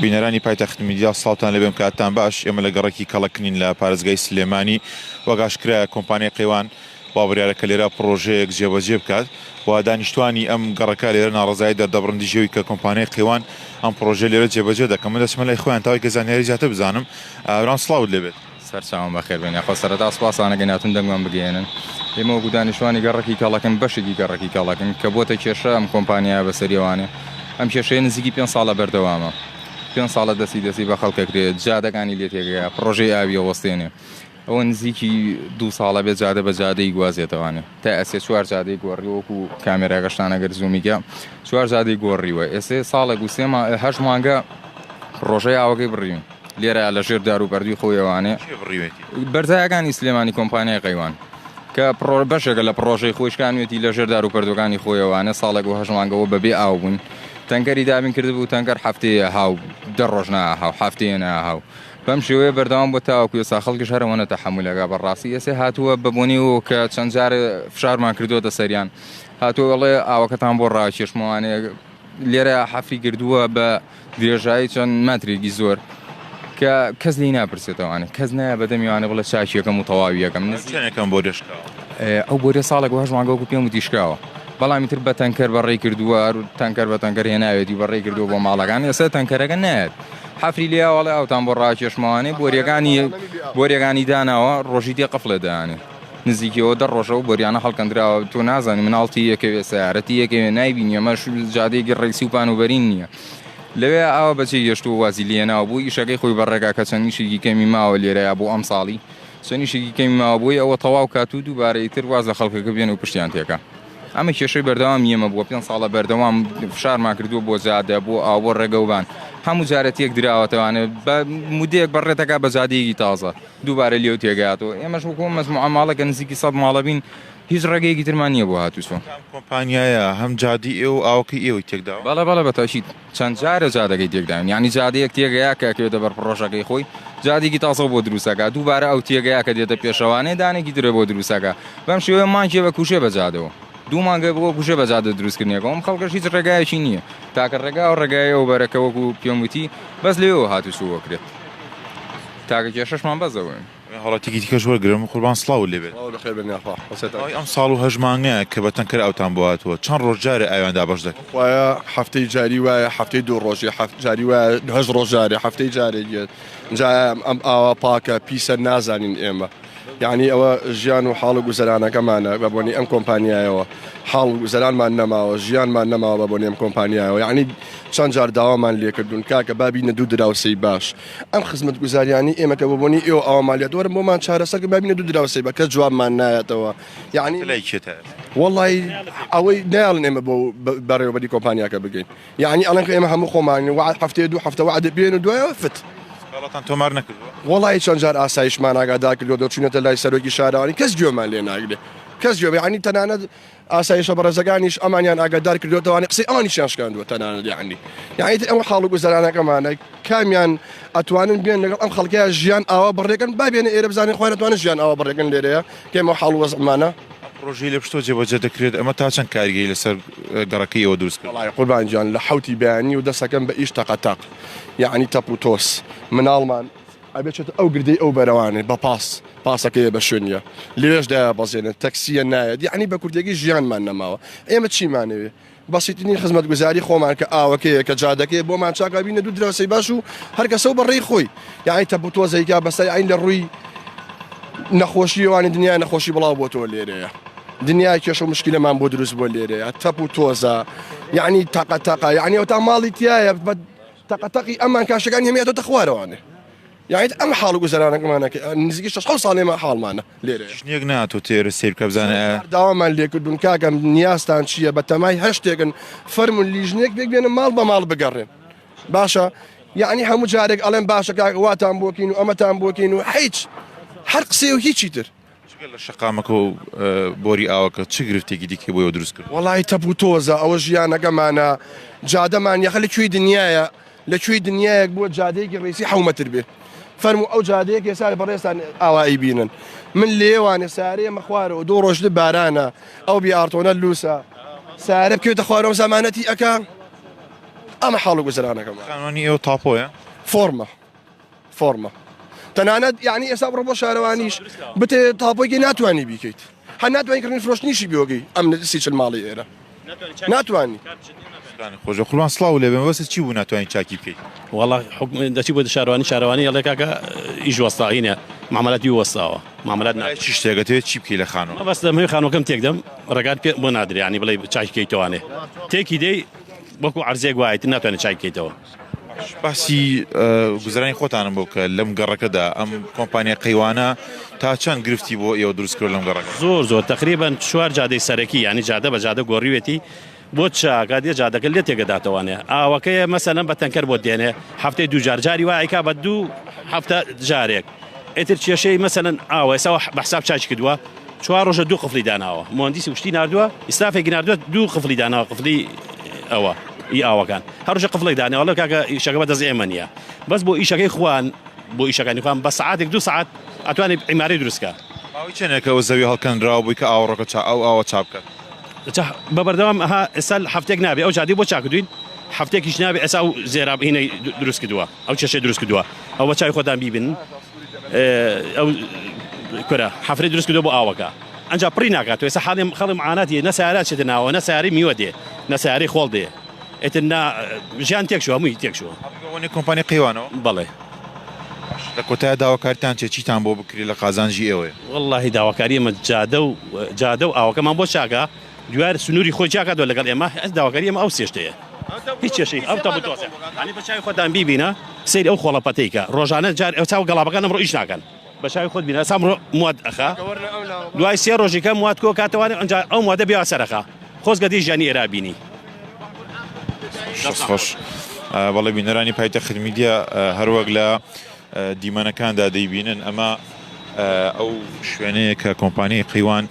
بینەرانی پایتەخت میدیا ساڵتان لەبێم کاتتان باش ئێمە لە گەڕێکی کەڵەکنین لە پارێزگای سلێمانی وەگاشکرایە کۆمپانیای قەیوان باوەڕیارەکە لێرە پرۆژەیەک جێبەجێ بکات و دانیشتوانی ئەم گەڕەکە لێرە ناڕزایی دەردەبڕندی ژێوی کە کۆمپانیای قەیوان ئەم پرۆژە لێرە جێبەجێ دەکەم من دەچمە لای خۆیان تاوای کە زانیاری زیاتر بزانم ئەوران سڵاوت لێبێت سەرچاوم بەخێر بێنێ خۆ سەرەتا سوپاسانەکە ناتون دەنگمان بگەێنن ئێمە وەکو دانیشتوانی گەڕێکی کەڵەکن بەشێکی گەڕێکی کەڵەکن کە بۆتە کێشە ئەم کۆمپانیا بەسەریەوانێ ئەم کێشەیە نزیکی 5 ساڵە بەردەوامە 5 ساڵە دەستی بە خەڵکەکرێت جادەکانی لێ تێگەیە پرۆژەی ئاوی وەستێنێ ئەوە نزیکی 2 ساڵە بێت جادە بە جادەی گوازێتەوانێ تا ئەسێ 4 جادەی گۆڕی وەکو کامێراگەشتانەگەر زوومیگە 4 جادەی گۆڕیوە ئێسێ ساڵێک و 8 مانگە ڕۆژەی ئاوەکەی بڕیون لێرە لە ژێر دار و بەردووی خۆیەوانێ بەرزایەکانی سلێمانی کۆمپانیای قەیوان کە بەشێکە لە پرۆژەی خۆشکانوێتی لە ژێر دار و پەردوەکانی خۆیەوانە ساڵێک و 8 مانگەوە بەبێ ئاو بوون تەنکەری دابین کرد بوو تەنکەر هەفتەیە هاو 10 ڕۆژ ناهاو هەفتەیە ناهاو بەم شێوەیە بەردەوام بۆ تاوەکو ئێستا خەڵکیش هەرەوەنە تەحەممولەکە بەڕاستی ئێسێ هاتووە بەبوونی و کە چەند جارە فشارمان کردووەتە سەریان هاتووە وەڵێ ئاوەکەتان بۆ ڕاکێشمەوانێ لێرە حەفری کردووە بە درێژایی چەند مەترێکی زۆر کە کەس لی ناپرسێتەوانێ کەس نایە بەدەمیوانێ بڵێ چاکیەکەم و تەواویەکەم نزیکەکەم بۆ دەشکاوە ئەو بۆرە ساڵێک و 8 مانگەوەکو پێم وتی شکاوە بەڵامی تر بە تەنکەر بەڕێی کردووە تەنکەر بە تەنکەر هێناوێتی بەڕێی کردووە بۆ ماڵەکان ئێستا تەنکەرەکە نایەت حەفری لێواڵێ ئەوتان بۆ ڕاکێشمەوانێ بۆریەکانی داناوە ڕۆژی تێ قفڵێ دەیانێ نزیکیەوە 10 ڕۆژە و بۆریانە هەڵکەندراوە تۆ نازانی مناڵتی یەکەوێ سیارەتی یەکەوێ نایبینی ئەمەش جادەیەکی ڕێکسی و پانوبەرین نییە لەوێ ئاوە بەچی گەشت و وازی لێناوە بوو ئیشەکەی خۆی بەڕێگا کە چەندیشێکی کەمی ماوە لێرەیە بۆ ئەم ساڵی چەندیشێکی کەمی ماوە بووی ئەوە تەواو کات و دووبارەی تر واز لە خەڵکەکە بێن و پشتیان تێکە ئەمە کێشەی بەردەوام نیەمە بووە 5 ساڵە بەردەوام فشارمان کردووە بۆ جادە بۆ ئاوە ڕێگەوبان هەموو جارەتیەک دراوەتەوانێت بە مودەیەک بەڕێتەکە بە جادەیەکی تازە دووبارە لێو تێگاتەوە ئێمەش وەکو مەجموعە نزیکی 100 ماڵە بین هیچ ڕێگەیەکی ترمان نییە بۆ هاتووسۆ کۆمپانیایە هەم جادی ئێوە ئاوکەی ئێوەی تێکدا بەڵە بەتەشید چەند جارە جادەکەی تێکداین یعنی جادەیەک تێگەیە کەکەوێتە بەر پرۆژەکەی خۆی جادێکی تازە بۆ دروستەکە دووبارە ئەو تێگەیە کە دێتە پێشەوانێ دانێکی درە بۆ دروستەکە بەم شێوەیە مانکێ بە کوشێ بەجادەوە 2 مانگە بۆ کوشێ بەجادە دروستکردنیەکە ئەم خەڵکەش هیچ ڕێگایەکی نییە تاکە ڕێگا و ڕێگایە و بەرەکە وەکو پێم وتی بەس لێەوە هاتووسوەکرێت تاکە کێشەشمان بەزەوەین هەڵاتێکی دیکەش وەرگرم قوربان سڵاو لێبێت ئەم ساڵ و 8 مانگەیە کە بە تەنکەر ئەوتان بۆ هاتووە چەند ڕۆژ جارێ ئاویاندا بەش دەکەن وایە هەفتەی جاری وایە هەفتەی 2 ڕۆژی جاری وایە 8 ڕۆژ جارێ هەفتەی جارێک جا ئەم ئاوا پاکە پیسە نازانین ئێمە یعنی ئەوە ژیان و حاڵ و گوزەرانەکەمانە بەبوونی ئەم کۆمپانیایەوە حاڵ و گوزەرانمان نەماوە ژیانمان نەماوە بەبوونی ئەم کۆمپانیایەوە یعنی چەند جار داوامان لێکردوون کاکە بابینە دوو دراوسەی باش ئەم خزمەت گوزاریانی ئێمە کە بەبوونی ئێوە ئەومالیات وەرم بۆمان چارەسەر کە بابینە دوو دراوسەی بە کە جوابمان نایەتەوە یعنی وەڵی ئەوەی نایڵن ئێمە بۆ بەڕێوەبەری کۆمپانیاکە بگەین یعنی ئەڵەن کە ئێمە هەموو خۆمان هەفتەیە 2 هەفتە وعدە بێن و دوایەوە فت تۆمار نەکردووە وڵی چەند جار ئاسایشمان ئاگادار کردو دەچونێتە لای سەرۆکی شارەوانی کەس گوێمان لێ ناگرێ کەس گوێ ینی تەنانەت ئاسایشە بەڕێزەکانیش ئەمانیان ئاگادار کردوێتەوانی قسەی ئەوانیشیان شکاندووە تەنانەت یعنی ئەم حاڵ و گوزەرانەکەمانە کامیان ئەتوانن بێن لەگەڵ ئەم خەڵکیە ژیان ئاوا بڕێکن بابێنە ئێرە بزانین خۆیان ئەتوانن ژیان ئاوا بڕێکن لێرەیە کێمە حاڵ و وەزعمانە ڕۆژی لە پشتۆ جێبەجێ دەکرێت ئەمە تا چەند کاریگەی لەسەر گەڕەکەیەوە دروست کرد وڵی قوربانجیان لە حوتی بەیانی و دەسەکەم بە ئیش تەقەتەق یعنی تەپ و تۆس مناڵمان ئەبێت ئەو گردەی ئەو بەرەوانێ بە پاسەکەیە بە شوێنە لێشدا بەزێنێت تەکسیە نایەت یعنی بە کوردێکی ژیانمان نەماوە ئێمە چیمانەوێ بەسیتنی خزمەت گوزاری خۆمان کە ئاوەکەیە کە جادەکەی بۆمان چاکە بینە دوو دراوسەی باش و هەرکەسە و بەڕێی خۆی یعنی تەپ و تۆزەیکا بەسەر عین لە ڕووی نەخۆشیوانی دنیای نەخۆشی بڵاو بۆ تۆ لێرەیە دنیای کێش و مشکلەمان بۆ دروست بۆ لێرەیە تەپ و تۆزە یعنی تەقەتەقە یعنی ئەو تا ماڵی تایە بە تەقەتەقی ئەمان کاشەکان هەمیێتەوە خوارەوانێ یعنی ئەم حاڵ و گوزەرانەکەمانە نزیکی 6 ساڵێمە حاڵمانە لێرە شتێک ناتۆ تێرە سیر بکە بزانە داوامان لێکردون کاکەم نیازتان چییە بە تەمای هەشتێکن فەرمون لیژنێک بێک بێنە ماڵ بە ماڵ بگەڕێن باشە یعنی هەموو جارێک ئەڵێن باشە کاک واتان بۆکین و ئەمەتان بۆکین و هیچ هەر قسێ و هیچی تر لە شقامەکە و بۆری ئاوەکە چ گرفتێکی دیکە بۆ دروست کرد وڵی تەپ و تۆزە ئەوە ژیانەکەمانە جادەمان یەخە لەکوێی دنیاە لەکوێی دنیایەک بۆ جادەیەکی ڕێسی 10 مەتر بێ فەرمو ئەو جادەیەک ێسا بەڕێستان ئاوایی بینن من لێوانێ سارەیە مەخوارەوە 2 ڕۆژ بارانە ئەو بیئارتۆنە لووسە سارە بکەوێتە خوارەوە زەمانەتی ئەکا ئەمە حاڵ گوزرانەکەمان خانوانی ئێوە تاپۆیە فۆرمە تەنانەت یعنی ئێستا بڕۆ بۆ شارەوانیش بتێ تاپۆیگەی ناتوانانی بیکەیت هەر ناتوانین فرۆشتنیشی بیۆگەی ئەم سیچل ماڵی ئێرە ناتوانانی خۆشە خوڵان سڵاو لێ بێن بەس چی بوو ناتوانین چاکی بکەیت والله حکم دەچی بۆ شارەوانی یەڵێ کاکە ئیش وەستاینە معاملەتی وەستاوە معاملەت چی شتێگەتێت چی بکەی لە خانەوە بەس دەمەوێ خانۆکەم تێک دەم ڕێگات پێ بۆ نادرێ ینی بڵێ چای بکەیتەوانێ تێکی دەی وەکو عەرزێک وایەت ناتوانێت چای بکەیتەوە باسی گوزرانی خۆتانم بۆ کە لەم گەڕەکەدا ئەم کۆمپانیا قەیوانە تا چەند گرفتی بۆ ئێوە دروستکرد لەم گەڕەکە زۆر تقریبا 4 جادەی سەرەکی ینی جادە بە جادە گۆڕیوێتی بۆ چاکات یە جادەکە لێ تێگەداتەوانێ ئاوەکەیە مەسەلەن بە تەنکەر بۆ دێنێ هەفتەی دوو جاری وایکا بە 2 هەفتە جارێک ئێتر کێشەی مەسەلەن ئاوە ئێساوە بە حساب چاچ کردووە 4 ڕۆژە 2 قفلی داناوە مهندسی وشتی نردووە ئیسافێکی نردووە 2 قفلی داناوە قفلی ئەوە ئی ئاوەکان هەڕۆژە قفڵی دانێوەڵە کاکە ئیشەکە بە دەست ئێمە نییە بەس بۆ ئیشەکەی خوان بۆ ئیشەکانی خوان بە سعاتێک 2 سعات ئەتوانێت عیماری دروستکە ماوەی چێنێکەوە زەوی هەڵکەنراوە بووی کە ئاوڕۆکە ئەو ئاوە چاپ بکات بە بەردەوام ئەها ئێستا هەفتێک نابێ ئەو جادی بۆ چاکردوین هەفتێکیش نابێ ئێستا و زێرابینەی دروست کردووە ئەو چێشەی دروست کردووە ئەو بە چای خۆتان بیبن ئەو کورە حەفرەی دروست کردووە بۆ ئاوەکە ئەنجا پڕی ناکات ئێستا حاڵی خەڵی معاناتی نە سیارات چێتە ناوە نە سیاری میوە دێ نە سیاری خۆڵ دێ ئێتر ژیان تێکشوە هەمووی تێکشوە ئەوەی کۆمپانی قەیوانەوە بەڵێ لە کۆتای داواکاریتان چیتان بۆ بکری لە قازانجی ئێوەیە واللهی داواکاری ئەمە جادە و ئاوەکەمان بۆ چاکە دوار سنووری خۆی چاکاتەوە لەگەڵ ئێمە داواکاری ئەمە ئەو سێشتەیە هیچ کێشەی ئەو تەبوتۆسە هەنی بە چاوی خۆتان بیبینە سەیری ئەو خۆڵەپەتەیکە ڕۆژانە جار ئەو چاو گەڵابەکان ئەمڕۆ ئیش ناکەن بە چاوی خۆت بینە ئەسا مواد ئەخا دوای 3 ڕۆژێکە مواد کۆ کاتەوانێ ئەنجا ئەو موادە بیا سەرەخا خۆزگەدی ژیانی ئێرا بینی خۆش بەڵێ بینەرانی پایتەخت میدیا هەروەک لە دیمەنەکاندا دەیبینن ئەمە ئەو شوێنەیە کە کۆمپانیای قەیوان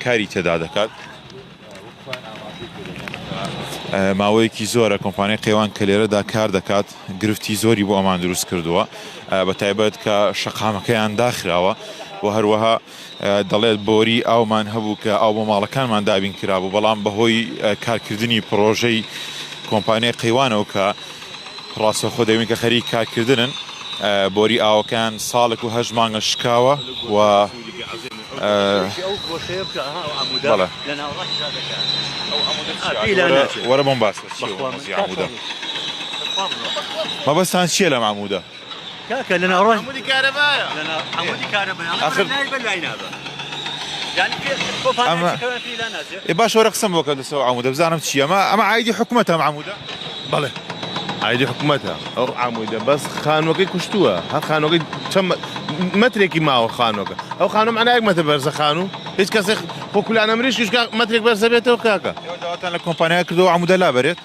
کاری تێدا دەکات ماوەیەکی زۆرە کۆمپانیای قەیوان کە لێرەدا کار دەکات گرفتی زۆری بۆ ئەمان دروست کردووە بە تایبەت کە شەقامەکەیان داخراوە و هەروەها دەڵێت بۆری ئاومان هەبوو کە ئاو بۆ ماڵەکانمان دابین کرابوو بەڵام بەهۆی کارکردنی پرۆژەی کۆمپانیای قەیوانەوە کە ڕاستەخۆ دەبین کە خەریک کارکردنن بۆری ئاوەکان ساڵێک و 8 مانگە شکاوە و وەرە بۆم باس مەبەستان چییە لەم عەموودە كاكا لنا روح عمودي كهرباء لنا عمودي كهرباء آخر يعني في باش وەرە قسم بۆ کە دەسەوە عەموودە بزانم چییە ئەمە عایدی حکوومەتە ئەم عەموودە بەڵێ عایدی حکوومەتە ئەو عەموودە بەس خانووەکەی کوشتووە هەر خانووەکەی چەند مەترێکی ماوە خانووەکە ئەو خانوم ئەنایەک مەتر بەرزە خانوو هیچ کەسێک خۆکولانە مریشکیش مەترێک بەرزە بێتەوە کاکە داواتان لە کۆمپانیا کردەوە عەموودە لابەرێت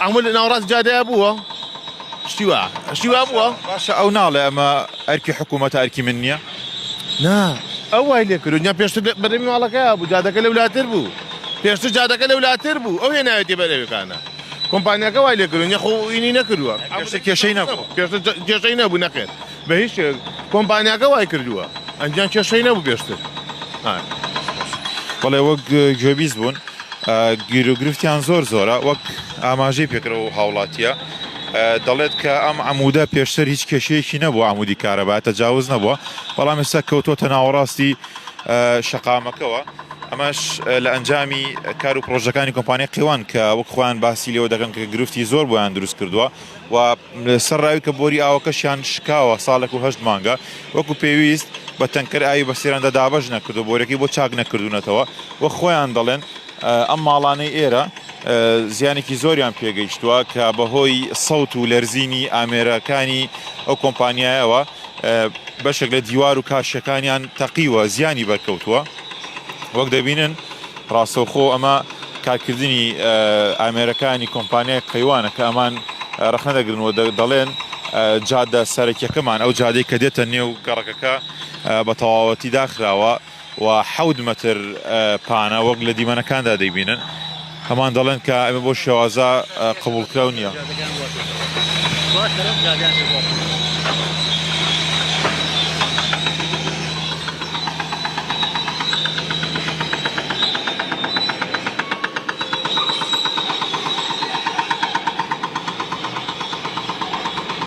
عەموود لە ناوەڕاست جادەیە بووە شتی وا بووە باشە ئەو ناڵێ ئەمە ئەرکی حکوومەتە ئەرکی من نییە نا ئەو وای لێ کردو پێشتر بەرەمی ماڵەکەیە بوو جادەکە لەولاتر بوو پێشتر جادەکە لەولاتر بوو ئەو هێناوێتی بەرەوەکانە کۆمپانیەکە وای لێ کردو خۆئینی نەکردووە کێشەی نەبوو پێشتر کێشەی نەبوو نەخێت بە هیچ کۆمپانیەکە وای کردووە ئەنجام کێشەی نەبوو پێشتر بەڵێ وەک گوێبیست بوون گیرۆگرفتیان زۆرە وەک ئاماژەی پێکرەوە هاوڵاتیە دەڵێت کە ئەم عەموودە پێشتر هیچ کێشەیەکی نەبوو عەموودی کارەبا تەجاوز نەبووە بەڵام ئێستا کەوتۆتە ناوەڕاستی شەقامەکەەوە ئەمەش لە ئەنجامی کار و پرۆژەکانی کۆمپانیای قەیوان کە وەک خۆیان باسی لێوە دەکەن کە گرفتی زۆر بۆیان دروست کردووە و سەر ڕاوی کە بۆری ئاوەکەشیان شکاوە ساڵێک و 8 مانگە وەکو پێویست بە تەنکەر ئاوی بە سێراندا دابەش نەکردو بۆرەکەی بۆ چاک نەکردوونەتەوە وە خۆیان دەڵێن ئەم ماڵانەی ئێرە زیانێکی زۆریان پێگەیشتووە کە بەهۆی سەوت و لەرزینی ئامێرەکانی ئەو کۆمپانیایەوە بەشێک لە دیوار و کاشەکانیان تەقیوە زیانی بەرکەوتووە وەک دەبینن ڕاستەوخۆ ئەمە کارکردنی ئامێرەکانی کۆمپانیای قەیوانە کە ئەمان ڕەخنە دەگرنەوە دەڵێن جادە سەرەکیەکەمان ئەو جادەی کە دێتە نێو گەڕەکەکە بە تەواوەتی داخراوە و 7 مەتر پانە وەک لە دیمەنەکاندا دەیبینن هەمان دەڵێن کە ئەمە بۆ شێوازە قبولکراو نییە